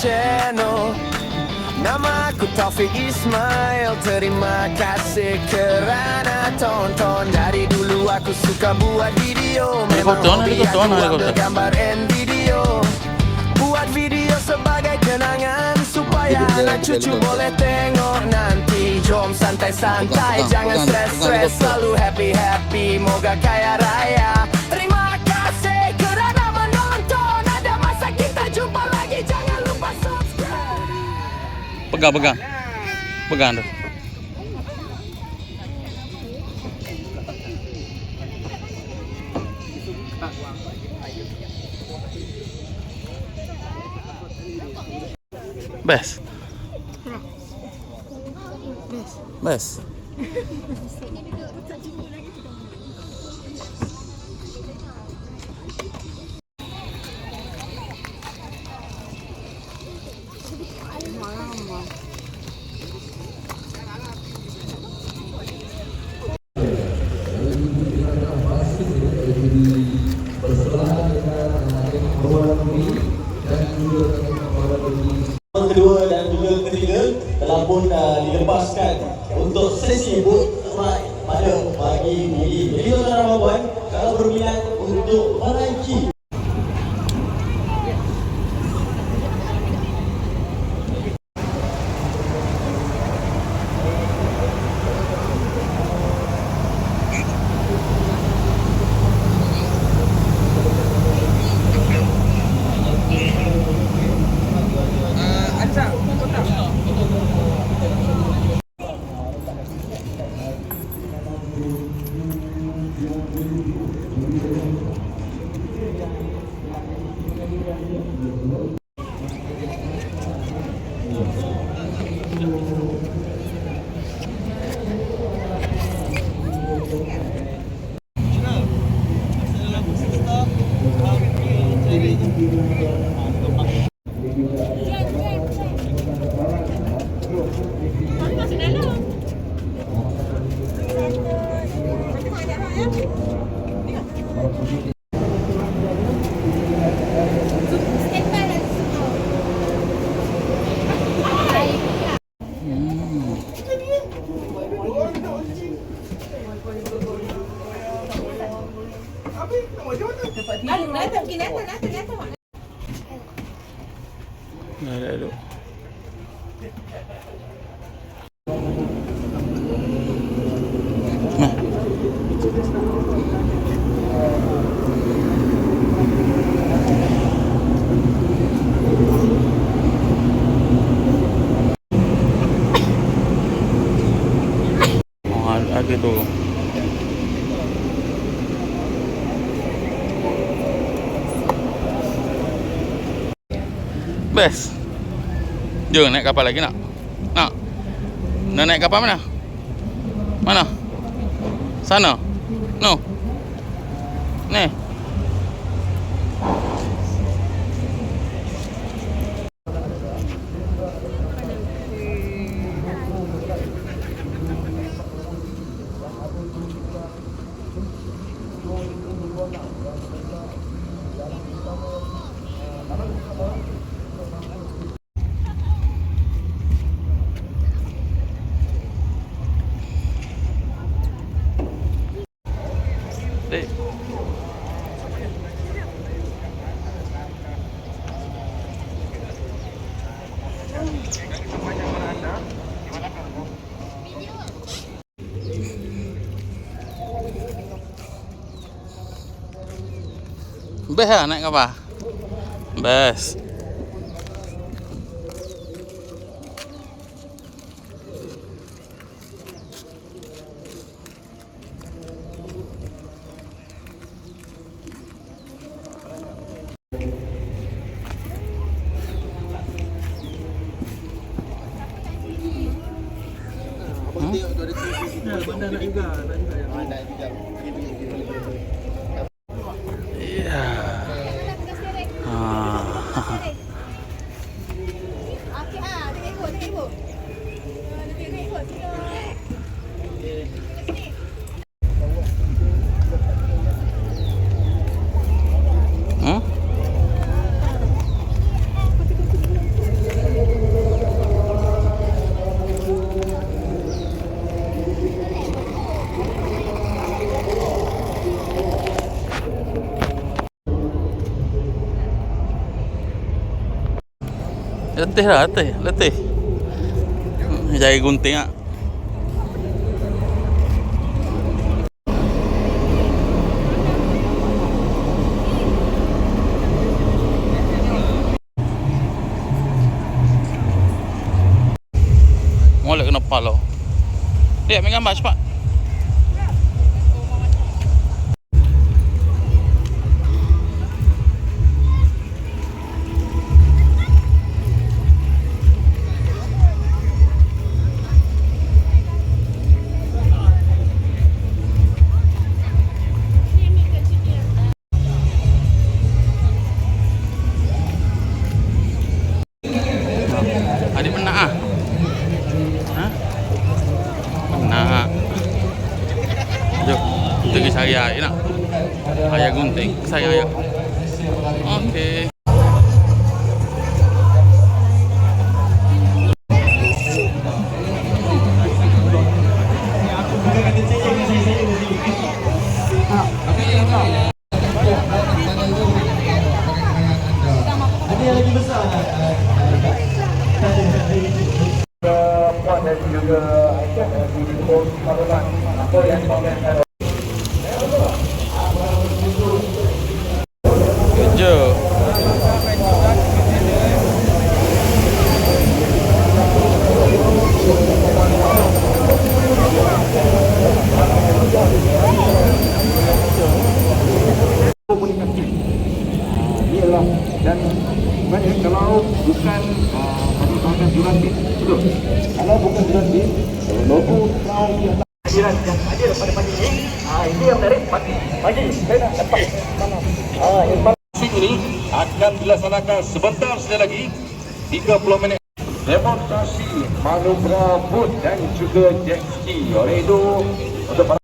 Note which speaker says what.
Speaker 1: channel. Nama aku Taufik Ismail. Terima kasih kerana tonton. Dari dulu aku suka buat video. Memang hobi aku ambil gambar and video. Buat video sebagai kenangan supaya anak cucu boleh tengok nanti. Jom santai-santai, jangan stres-stres, selalu happy-happy, moga kaya raya. Terima kasih kerana menonton. Ada masa kita jumpa lagi, jangan lupa subscribe.
Speaker 2: Pegang tu. Best.
Speaker 3: Kedua dan juga ketiga telah pun dilepaskan untuk sesi boat ride pada pagi ini. Jadi tuan-tuan dan puan, kalau berminat untuk menaiki
Speaker 2: Lalu. Nah. Oh, ada tu. Best. Jom naik kapal lagi nak? Nak naik kapal mana? Mana? Sana? No. Ni. Best lah naik kapal. Best. Ya. Letih lah, letih. Jari gunting ah. Molek kena pala. Dia ambil gambar cepat. Adik menak ah. Ha? Menak. Jom, kita pergi cari air nak. Ayah gunting, saya ayah. Okey.
Speaker 3: Ada yang lagi besar
Speaker 4: puan dan juga Aisyah di Timur Parlemen apa yang dimaksudkan
Speaker 2: Kerja.
Speaker 4: komunikasi ialah dan mana kalau bukan merupakan juratin betul kalau bukan juratin logo kau yang hadiran yang hadir pada pagi ini ini yang menarik pagi saya nak dapat informasi ini akan dilaksanakan sebentar saja lagi 30 minit demonstrasi manubra boat dan juga jet ski oleh itu untuk